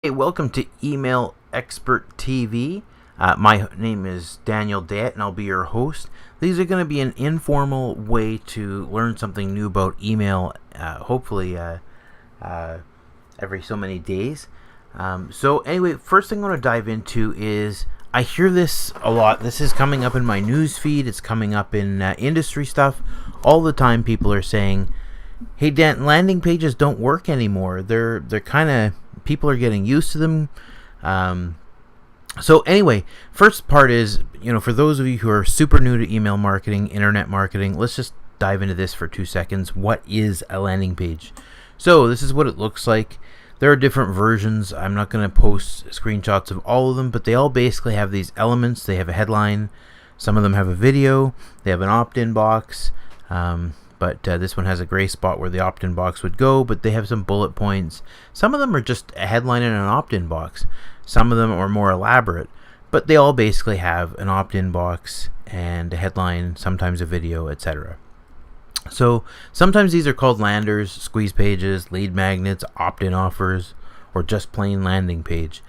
Hey, welcome to Email Expert TV. My name is Daniel Dayet, and I'll be your host. These are going to be an informal way to learn something new about email, hopefully every so many days. So anyway, first thing I want to dive into is I hear this a lot. This is coming up in my news feed. It's coming up in industry stuff. All the time people are saying, hey Dan, landing pages don't work anymore. They're kind of, people are getting used to them. So anyway, first part is, for those of you who are super new to email marketing, internet marketing, let's just dive into this for 2 seconds. What is a landing page? So this is what it looks like. There are different versions. I'm not going to post screenshots of all of them, but they all basically have these elements. They have a headline. Some of them have a video. They have an opt-in box. But this one has a gray spot where the opt-in box would go, but they have some bullet points. Some of them are just a headline and an opt-in box. Some of them are more elaborate, but they all basically have an opt-in box and a headline, sometimes a video, etc. So sometimes these are called landers, squeeze pages, lead magnets, opt-in offers, or just plain landing page.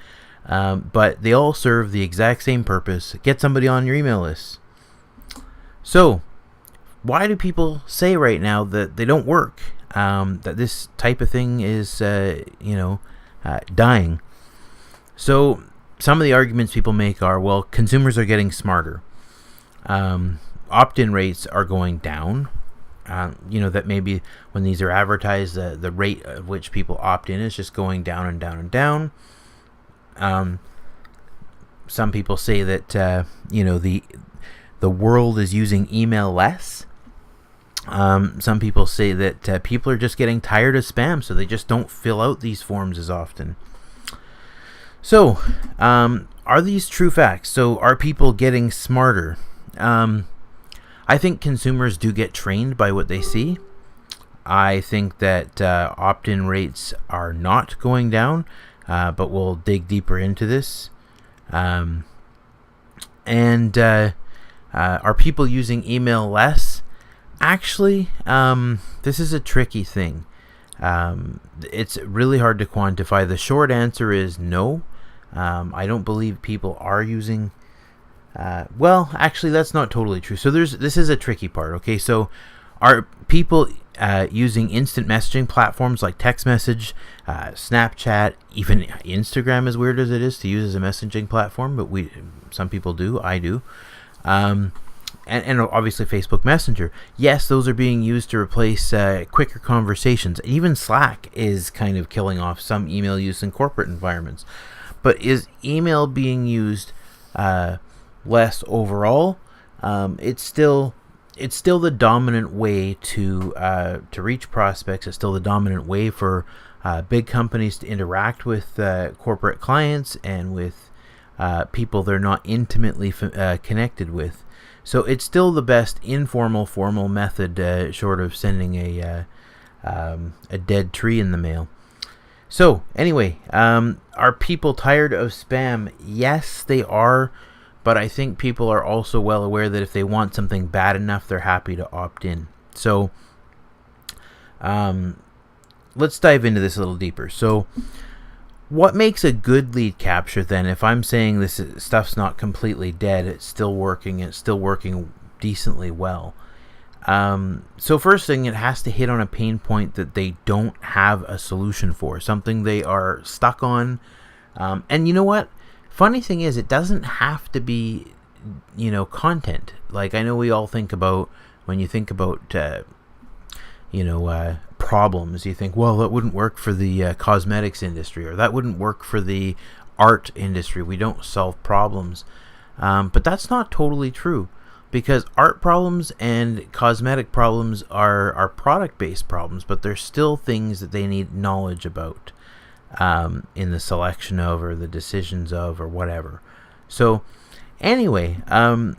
But they all serve the exact same purpose: get somebody on your email list. So why do people say right now that they don't work? That this type of thing is, dying. So some of the arguments people make are, well, consumers are getting smarter. Opt-in rates are going down. That maybe when these are advertised, the rate at which people opt in is just going down and down and down. Some people say that, the world is using email less. Some people say that people are just getting tired of spam, so they just don't fill out these forms as often. So, are these true facts? So, are people getting smarter? I think consumers do get trained by what they see. I think that opt-in rates are not going down, but we'll dig deeper into this. Are people using email less? Actually, this is a tricky thing. It's really hard to quantify. The short answer is no. I don't believe people are using... well, actually, that's not totally true. So this is a tricky part, okay? So are people using instant messaging platforms like text message, Snapchat, even Instagram, as weird as it is to use as a messaging platform, but some people do, I do. And obviously Facebook Messenger. Yes, those are being used to replace quicker conversations. Even Slack is kind of killing off some email use in corporate environments. But is email being used less overall? It's still the dominant way to reach prospects. It's still the dominant way for big companies to interact with corporate clients and with people they're not intimately connected with. So it's still the best informal, formal method, short of sending a dead tree in the mail. So anyway, are people tired of spam? Yes, they are, but I think people are also well aware that if they want something bad enough, they're happy to opt in. So let's dive into this a little deeper. So what makes a good lead capture then? If I'm saying this stuff's not completely dead, it's still working decently well. So first thing, it has to hit on a pain point that they don't have a solution for, something they are stuck on. And you know what? Funny thing is, it doesn't have to be, content. Like, I know we all think about, when you think about, problems, you think, well, that wouldn't work for the cosmetics industry, or that wouldn't work for the art industry. We don't solve problems. But that's not totally true, because art problems and cosmetic problems are product-based problems, but they're still things that they need knowledge about in the selection of, or the decisions of, or whatever. So anyway, I'm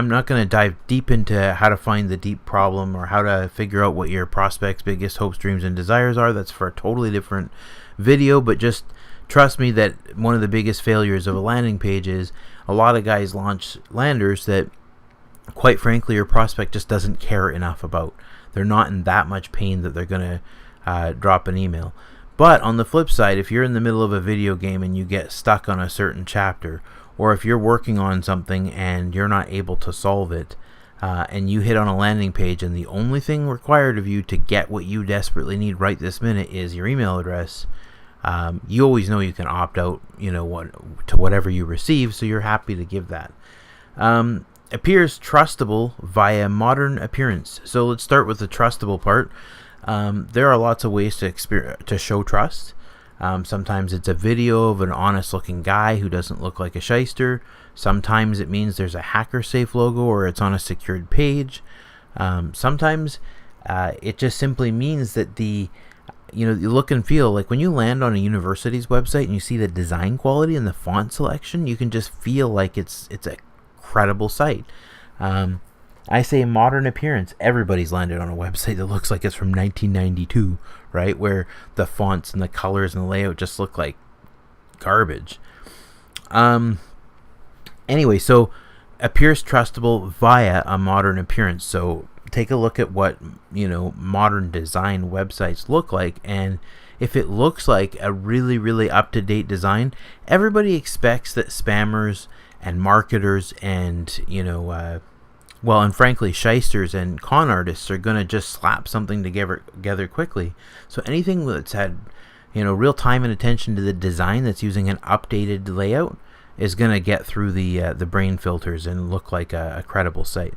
not going to dive deep into how to find the deep problem or how to figure out what your prospect's biggest hopes, dreams, and desires are. That's for a totally different video, but just trust me that one of the biggest failures of a landing page is a lot of guys launch landers that, quite frankly, your prospect just doesn't care enough about. They're not in that much pain that they're going to drop an email. But on the flip side, if you're in the middle of a video game and you get stuck on a certain chapter, or if you're working on something and you're not able to solve it, and you hit on a landing page and the only thing required of you to get what you desperately need right this minute is your email address, you always know you can opt out, to whatever you receive, so you're happy to give that. Appears trustable via modern appearance. So let's start with the trustable part. There are lots of ways to show trust. Sometimes it's a video of an honest looking guy who doesn't look like a shyster. Sometimes it means there's a hacker safe logo or it's on a secured page. Sometimes it just simply means that the look and feel, like when you land on a university's website and you see the design quality and the font selection, you can just feel like it's a credible site. I say modern appearance. Everybody's landed on a website that looks like it's from 1992, right? Where the fonts and the colors and the layout just look like garbage. Anyway, so appears trustable via a modern appearance. So take a look at what, modern design websites look like, and if it looks like a really, really up-to-date design, everybody expects that spammers and marketers and, and frankly, shysters and con artists are going to just slap something together quickly. So anything that's had, real time and attention to the design that's using an updated layout is going to get through the brain filters and look like a credible site.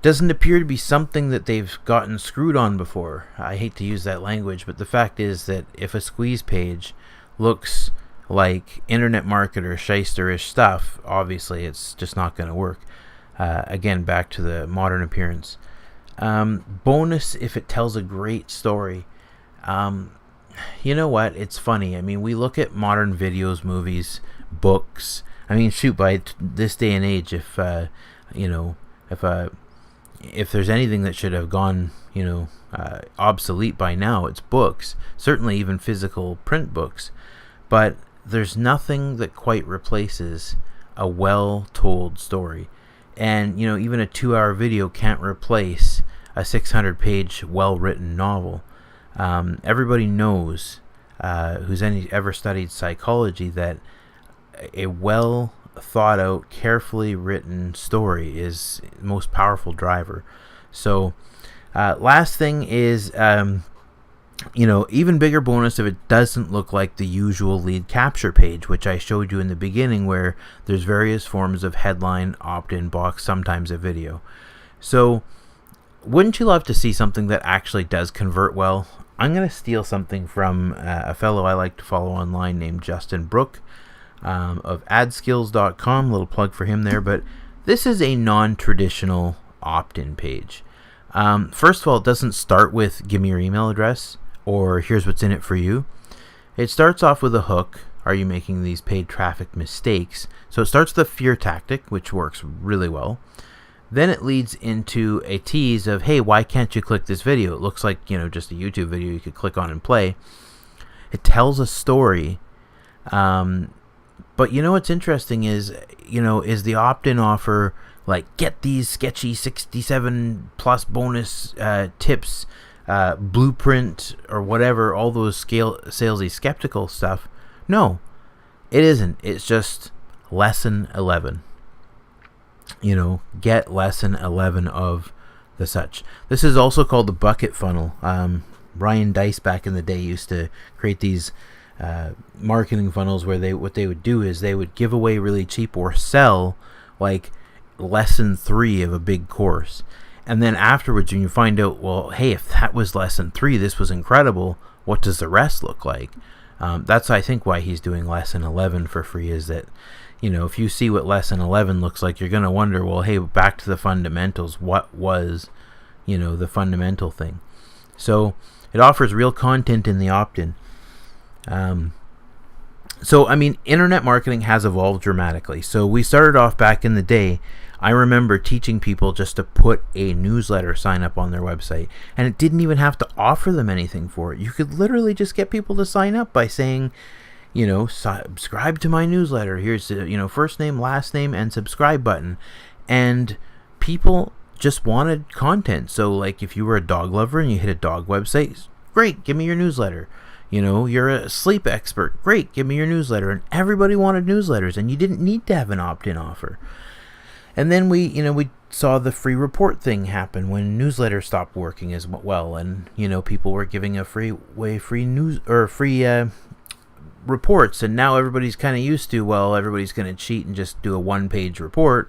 Doesn't appear to be something that they've gotten screwed on before. I hate to use that language, but the fact is that if a squeeze page looks like internet marketer shysterish stuff, obviously it's just not going to work. Again, back to the modern appearance. Bonus if it tells a great story. You know what? It's funny. I mean, we look at modern videos, movies, books. I mean, shoot, by this day and age, if there's anything that should have gone, obsolete by now, it's books. Certainly even physical print books. But there's nothing that quite replaces a well-told story. And, even a 2-hour video can't replace a 600-page well-written novel. Everybody knows, who's ever studied psychology, that a well-thought-out, carefully written story is the most powerful driver. So, last thing is, even bigger bonus if it doesn't look like the usual lead capture page, which I showed you in the beginning, where there's various forms of headline, opt-in box, sometimes a video. So wouldn't you love to see something that actually does convert well? I'm going to steal something from a fellow I like to follow online named Justin Brook of adskills.com. Little plug for him there. But this is a non-traditional opt-in page. First of all, it doesn't start with give me your email address or here's what's in it for you. It starts off with a hook. Are you making these paid traffic mistakes? So it starts with a fear tactic, which works really well. Then it leads into a tease of, hey, why can't you click this video? It looks like, just a YouTube video you could click on and play. It tells a story. But what's interesting is, is the opt-in offer like get these sketchy 67 plus bonus tips, blueprint or whatever, all those salesy skeptical stuff? No, it isn't. It's just lesson 11. Get lesson 11 of the such. This is also called the bucket funnel. Ryan Dice back in the day used to create these marketing funnels where what they would do is they would give away really cheap or sell like lesson 3 of a big course. And then afterwards, when you find out, well, hey, if that was lesson 3, this was incredible, what does the rest look like? That's, I think, why he's doing lesson 11 for free, is that, if you see what lesson 11 looks like, you're going to wonder, well, hey, back to the fundamentals. What was, the fundamental thing? So it offers real content in the opt-in. Internet marketing has evolved dramatically. So we started off back in the day. I remember teaching people just to put a newsletter sign up on their website, and it didn't even have to offer them anything for it. You could literally just get people to sign up by saying, subscribe to my newsletter. Here's the, first name, last name, and subscribe button. And people just wanted content. So like if you were a dog lover and you hit a dog website, great, give me your newsletter. You're a sleep expert. Great, give me your newsletter. And everybody wanted newsletters, and you didn't need to have an opt-in offer. And then we saw the free report thing happen when newsletters stopped working as well, and people were giving a free news or free reports, and now everybody's kind of used to, well, everybody's going to cheat and just do a one-page report.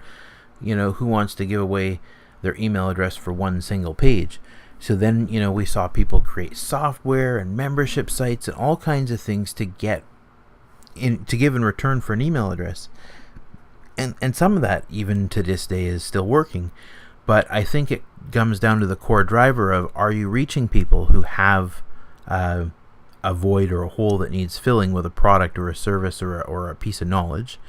Who wants to give away their email address for one single page? So then we saw people create software and membership sites and all kinds of things to give in return for an email address. And some of that, even to this day, is still working. But I think it comes down to the core driver of, are you reaching people who have a void or a hole that needs filling with a product or a service or a piece of knowledge?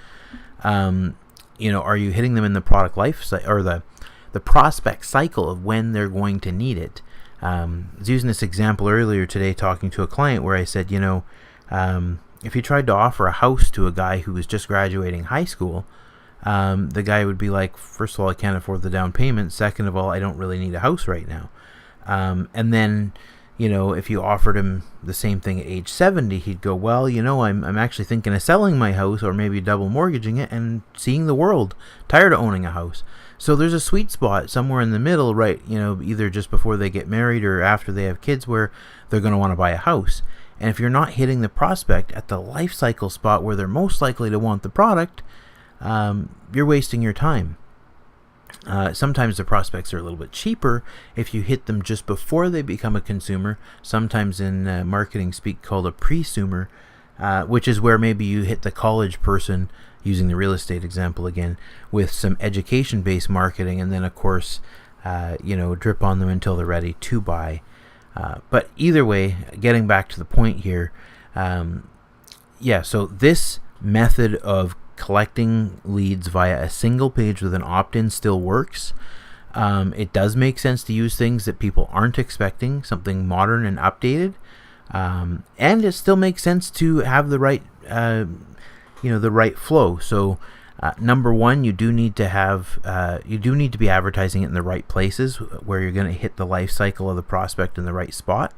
Are you hitting them in the product life or the prospect cycle of when they're going to need it? I was using this example earlier today talking to a client where I said, if you tried to offer a house to a guy who was just graduating high school, the guy would be like, first of all, I can't afford the down payment. Second of all, I don't really need a house right now. And then, if you offered him the same thing at age 70, he'd go, well, I'm actually thinking of selling my house or maybe double mortgaging it and seeing the world, tired of owning a house. So there's a sweet spot somewhere in the middle, right? Either just before they get married or after they have kids, where they're going to want to buy a house. And if you're not hitting the prospect at the life cycle spot where they're most likely to want the product, you're wasting your time. Sometimes the prospects are a little bit cheaper if you hit them just before they become a consumer, sometimes in marketing speak called a presumer, which is where maybe you hit the college person, using the real estate example again, with some education-based marketing, and then of course drip on them until they're ready to buy. But either way, getting back to the point here, so this method of collecting leads via a single page with an opt-in still works. It does make sense to use things that people aren't expecting, something modern and updated, and it still makes sense to have the right the right flow. So number one, you do need to be advertising it in the right places where you're going to hit the life cycle of the prospect in the right spot.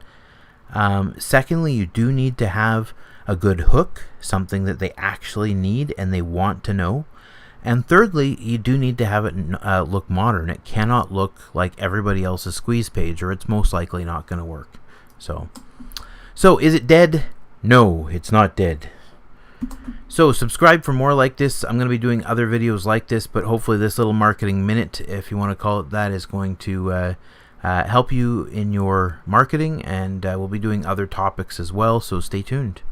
Secondly, you do need to have a good hook, something that they actually need and they want to know. And thirdly, you do need to have it look modern. It cannot look like everybody else's squeeze page, or it's most likely not going to work. So is it dead? No, it's not dead. So subscribe for more like this. I'm going to be doing other videos like this, but hopefully this little marketing minute, if you want to call it that, is going to help you in your marketing, and we'll be doing other topics as well, so stay tuned.